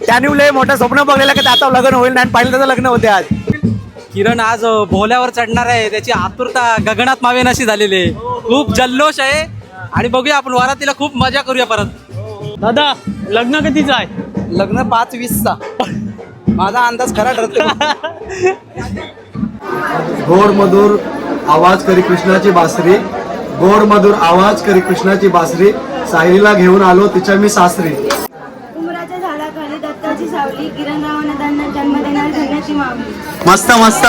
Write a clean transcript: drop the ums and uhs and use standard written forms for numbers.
त्याने लय मोठं स्वप्न बघलेलं की त्याचं लग्न होईल नाही, पहिलं त्याचं लग्न होते आज. किरण आज भोल्यावर चढणार आहे, त्याची आतुरता गगनात मावेन अशी झालेली आहे. खूप जल्लोष आहे आणि बघूया आपण वरातीला खूप मजा करूया परत. दादा लग्न कधीच आहे? लग्न 5:20चा. माझा अंदाज खरा ठरतो. गोड मधुर आवाज करी कृष्णाची बासरी, गोड मधुर आवाज करी कृष्णाची बासरी, सायलीला घेऊन आलो तिच्या मी सासरी. उमराच्या झाडाखाली दत्ताची सावली, किरण रावाने त्यांना जन्म देणार धन्याची मावली. मस्त मस्त.